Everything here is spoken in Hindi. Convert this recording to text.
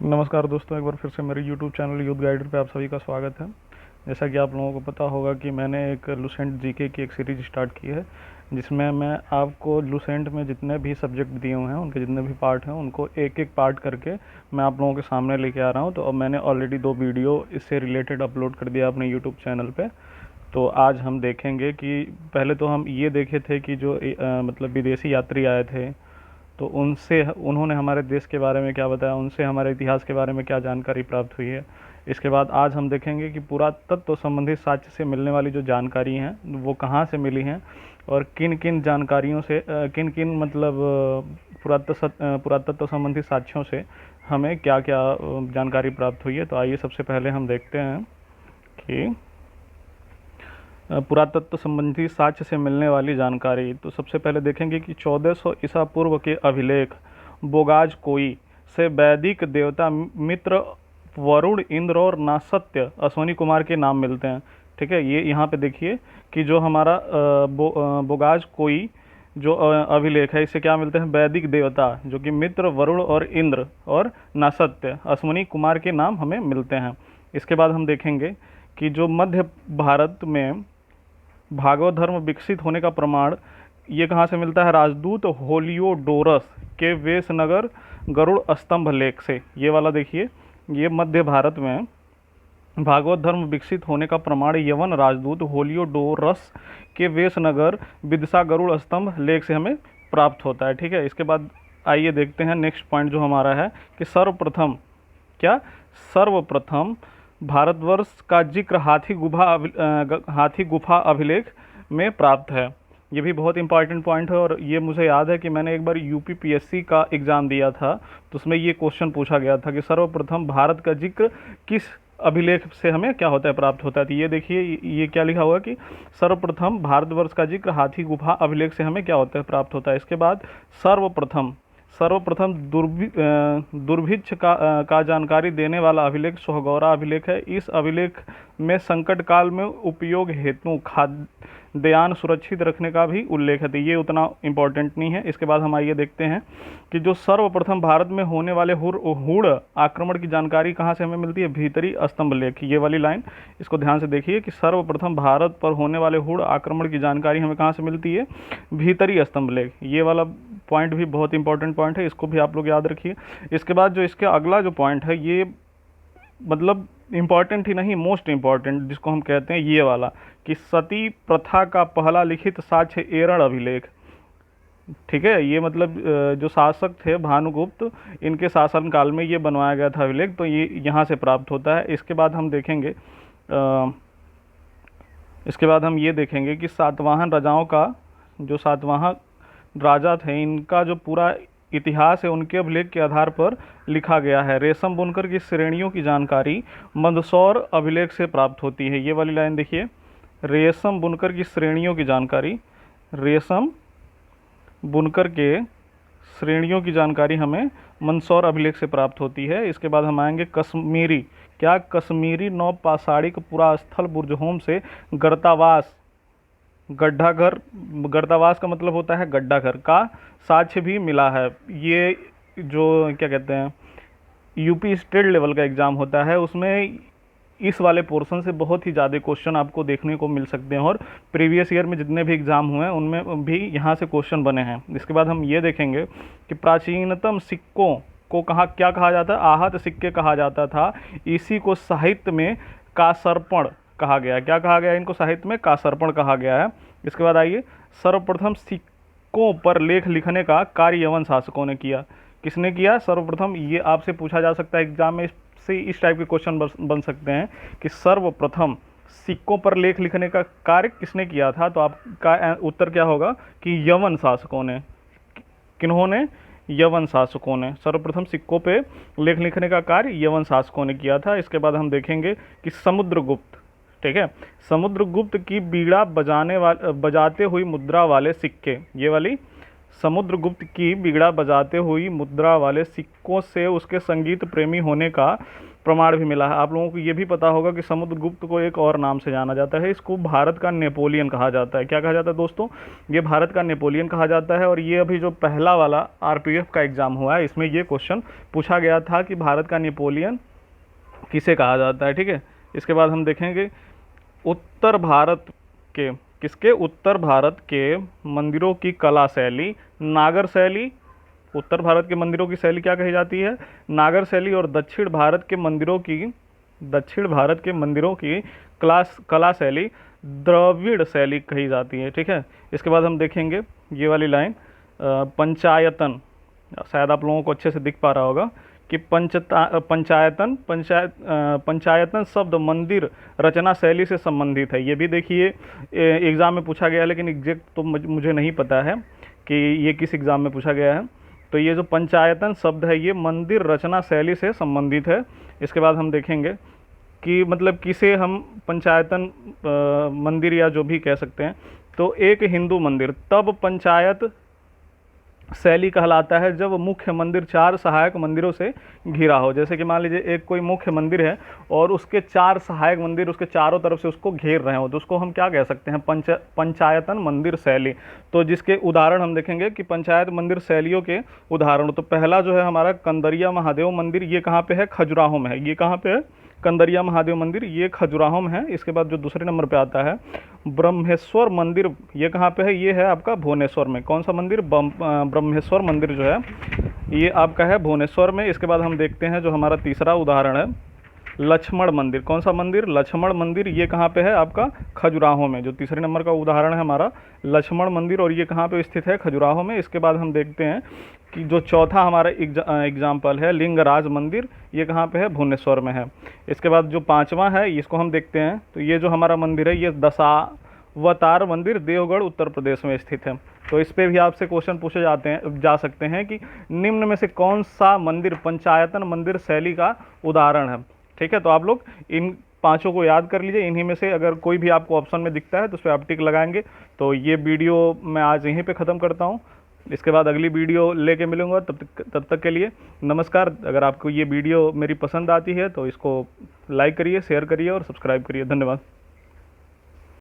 नमस्कार दोस्तों, एक बार फिर से मेरे YouTube चैनल यूथ गाइडर पे आप सभी का स्वागत है। जैसा कि आप लोगों को पता होगा कि मैंने एक लुसेंट जीके की एक सीरीज स्टार्ट की है, जिसमें मैं आपको लुसेंट में जितने भी सब्जेक्ट दिए हुए हैं, उनके जितने भी पार्ट हैं, उनको एक एक पार्ट करके मैं आप लोगों के सामने लेके आ रहा हूँ। तो अब मैंने ऑलरेडी 2 वीडियो इससे रिलेटेड अपलोड कर दिया अपने यूट्यूब चैनल पर। तो आज हम देखेंगे कि पहले तो हम ये देखे थे कि जो मतलब विदेशी यात्री आए थे, तो उनसे उन्होंने हमारे देश के बारे में क्या बताया, उनसे हमारे इतिहास के बारे में क्या जानकारी प्राप्त हुई है। इसके बाद आज हम देखेंगे कि पुरातत्व संबंधी साक्ष्य से मिलने वाली जो जानकारी हैं वो कहाँ से मिली हैं, और किन किन जानकारियों से किन किन मतलब पुरातत्व संबंधी साक्ष्यों से हमें क्या क्या जानकारी प्राप्त हुई है। तो आइए सबसे पहले हम देखते हैं कि पुरातत्व संबंधी साक्ष्य से मिलने वाली जानकारी। तो सबसे पहले देखेंगे कि 1400 ईसा पूर्व के अभिलेख बोगाज कोई से वैदिक देवता मित्र, वरुण, इंद्र और नासत्य अश्वनी कुमार के नाम मिलते हैं। ठीक है, ये यहाँ पे देखिए कि जो हमारा बोगाज कोई जो अभिलेख है, इससे क्या मिलते हैं, वैदिक देवता जो कि मित्र, वरुण और इंद्र और नासत्य अश्वनी कुमार के नाम हमें मिलते हैं। इसके बाद हम देखेंगे कि जो मध्य भारत में भागवत धर्म विकसित होने का प्रमाण ये कहाँ से मिलता है, राजदूत होलियोडोरस के वेशनगर गरुड़ स्तंभ लेख से। ये वाला देखिए, ये मध्य भारत में भागवत धर्म विकसित होने का प्रमाण यवन राजदूत होलियोडोरस के वेशनगर विदिशा गरुड़ स्तंभ लेख से हमें प्राप्त होता है। ठीक है, इसके बाद आइए देखते हैं नेक्स्ट पॉइंट जो हमारा है कि सर्वप्रथम भारतवर्ष का जिक्र हाथी गुफा अभिलेख में प्राप्त है। ये भी बहुत इंपॉर्टेंट पॉइंट है, और ये मुझे याद है कि मैंने एक बार यूपीपीएससी का एग्ज़ाम दिया था, तो उसमें ये क्वेश्चन पूछा गया था कि सर्वप्रथम भारत का जिक्र किस अभिलेख से हमें क्या होता है, प्राप्त होता है। तो ये देखिए, ये क्या लिखा हुआ कि सर्वप्रथम भारतवर्ष का जिक्र हाथी गुफा अभिलेख से हमें क्या होता है, प्राप्त होता है। इसके बाद सर्वप्रथम दुर्भिक्ष का जानकारी देने वाला अभिलेख सोहगौरा अभिलेख है। इस अभिलेख में संकट काल में उपयोग हेतु खाद्यान्न सुरक्षित रखने का भी उल्लेख है। तो ये उतना इम्पोर्टेंट नहीं है। इसके बाद हम आइए देखते हैं कि जो सर्वप्रथम भारत में होने वाले हुड़ आक्रमण की जानकारी कहाँ से हमें मिलती है, भीतरी स्तंभ लेख। ये वाली लाइन इसको ध्यान से देखिए कि सर्वप्रथम भारत पर होने वाले हुड़ आक्रमण की जानकारी हमें कहाँ से मिलती है, भीतरी स्तंभ लेख। ये वाला पॉइंट भी बहुत इंपॉर्टेंट पॉइंट है, इसको भी आप लोग याद रखिए। इसके बाद जो इसके अगला जो पॉइंट है, ये मतलब इम्पॉर्टेंट ही नहीं, मोस्ट इम्पॉर्टेंट जिसको हम कहते हैं, ये वाला कि सती प्रथा का पहला लिखित साक्ष्य एरण अभिलेख। ठीक है, ये मतलब जो शासक थे भानुगुप्त, इनके शासनकाल में ये बनवाया गया था अभिलेख, तो ये यहाँ से प्राप्त होता है। इसके बाद हम देखेंगे इसके बाद हम ये देखेंगे कि सातवाहन राजाओं का, जो सातवाहन राजा थे, इनका जो पूरा इतिहास है उनके अभिलेख के आधार पर लिखा गया है। रेशम बुनकर की श्रेणियों की जानकारी मंदसौर अभिलेख से प्राप्त होती है। ये वाली लाइन देखिए, रेशम बुनकर की श्रेणियों की जानकारी, रेशम बुनकर के श्रेणियों की जानकारी हमें मंदसौर अभिलेख से प्राप्त होती है। इसके बाद हम आएंगे कश्मीरी, क्या कश्मीरी नौपाषाणिक पुरास्थल बुर्जहोम से गर्तावास, गड्ढा घर, गर्तावास का मतलब होता है गड्ढा घर, का साक्ष्य भी मिला है। ये जो क्या कहते हैं, यूपी स्टेट लेवल का एग्ज़ाम होता है, उसमें इस वाले पोर्शन से बहुत ही ज़्यादा क्वेश्चन आपको देखने को मिल सकते हैं, और प्रीवियस ईयर में जितने भी एग्ज़ाम हुए हैं उनमें भी यहाँ से क्वेश्चन बने हैं। इसके बाद हम ये देखेंगे कि प्राचीनतम सिक्कों को क्या कहा जाता है, आहत सिक्के कहा जाता था। इसी को साहित्य में कासर्पण कहा गया। क्या कहा गया इनको, साहित्य में कासर्पण कहा गया है। इसके बाद आइए, सर्वप्रथम सिक्कों पर लेख लिखने का कार्य यवन शासकों ने किया। किसने किया, सर्वप्रथम। ये आपसे पूछा जा सकता है एग्जाम में, से इस टाइप के क्वेश्चन बन सकते हैं कि सर्वप्रथम सिक्कों पर लेख लिखने का कार्य किसने किया था। तो आपका उत्तर क्या होगा कि यवन शासकों ने। किन्होंने, यवन शासकों ने। सर्वप्रथम सिक्कों पे लेख लिखने का कार्य यवन शासकों ने किया था। इसके बाद हम देखेंगे कि समुद्रगुप्त, ठीक है, समुद्रगुप्त की बीड़ा बजाते हुई मुद्रा वाले सिक्के, ये वाली समुद्रगुप्त की बीड़ा बजाते हुई मुद्रा वाले सिक्कों से उसके संगीत प्रेमी होने का प्रमाण भी मिला है। आप लोगों को ये भी पता होगा कि समुद्रगुप्त को एक और नाम से जाना जाता है, इसको भारत का नेपोलियन कहा जाता है। क्या कहा जाता है दोस्तों? ये भारत का नेपोलियन कहा जाता है। और ये अभी जो पहला वाला आरपीएफ का एग्जाम हुआ है, इसमें ये क्वेश्चन पूछा गया था कि भारत का नेपोलियन किसे कहा जाता है। ठीक है, इसके बाद हम देखेंगे उत्तर भारत के उत्तर भारत के मंदिरों की कला शैली नागर शैली। उत्तर भारत के मंदिरों की शैली क्या कही जाती है? नागर शैली। और दक्षिण भारत के मंदिरों की कला शैली द्रविड़ शैली कही जाती है। ठीक है, इसके बाद हम देखेंगे ये वाली लाइन, पंचायतन, शायद आप लोगों को अच्छे से दिख पा रहा होगा कि पंचायतन शब्द मंदिर रचना शैली से संबंधित है। ये भी देखिए एग्ज़ाम में पूछा गया है, लेकिन एग्जैक्ट तो मुझे नहीं पता है कि ये किस एग्ज़ाम में पूछा गया है। तो ये जो पंचायतन शब्द है ये मंदिर रचना शैली से संबंधित है। इसके बाद हम देखेंगे कि मतलब किसे हम पंचायतन मंदिर या जो भी कह सकते हैं। तो एक हिंदू मंदिर तब पंचायत शैली कहलाता है जब मुख्य मंदिर 4 सहायक मंदिरों से घिरा हो। जैसे कि मान लीजिए एक कोई मुख्य मंदिर है और उसके 4 सहायक मंदिर उसके चारों तरफ से उसको घेर रहे हो, तो उसको हम क्या कह सकते हैं? पंचायतन मंदिर शैली। तो जिसके उदाहरण हम देखेंगे कि पंचायत मंदिर शैलियों के उदाहरण। तो पहला जो है हमारा कंदरिया महादेव मंदिर, ये कहाँ पे है? खजुराहो में है। ये कहाँ पे है? कंदरिया महादेव मंदिर, ये खजुराहो में है। इसके बाद जो दूसरे नंबर पे आता है ब्रह्मेश्वर मंदिर, ये कहाँ पे है? ये है आपका भुवनेश्वर में। कौन सा मंदिर? ब्रह्मेश्वर मंदिर जो है ये आपका है भुवनेश्वर में। इसके बाद हम देखते हैं जो हमारा तीसरा उदाहरण है लक्ष्मण मंदिर। कौन सा मंदिर? लक्ष्मण मंदिर, ये कहाँ पे है? आपका खजुराहो में। जो तीसरे नंबर का उदाहरण है हमारा लक्ष्मण मंदिर, और ये कहाँ पे स्थित है? खजुराहो में। इसके बाद हम देखते हैं कि जो चौथा हमारा एग्जाम्पल है लिंगराज मंदिर, ये कहाँ पे है? भुवनेश्वर में है। इसके बाद जो पांचवा है इसको हम देखते हैं, तो ये जो हमारा मंदिर है ये दशावतार मंदिर देवगढ़ उत्तर प्रदेश में स्थित है। तो इस पे भी आपसे क्वेश्चन पूछे जा सकते हैं कि निम्न में से कौन सा मंदिर पंचायतन मंदिर शैली का उदाहरण है। ठीक है, तो आप लोग इन पांचों को याद कर लीजिए। इन्हीं में से अगर कोई भी आपको ऑप्शन में दिखता है तो उस पर आप टिक लगाएंगे। तो ये वीडियो मैं आज यहीं पे ख़त्म करता हूँ। इसके बाद अगली वीडियो लेके मिलूंगा। तब तक के लिए नमस्कार। अगर आपको ये वीडियो मेरी पसंद आती है तो इसको लाइक करिए, शेयर करिए और सब्सक्राइब करिए। धन्यवाद।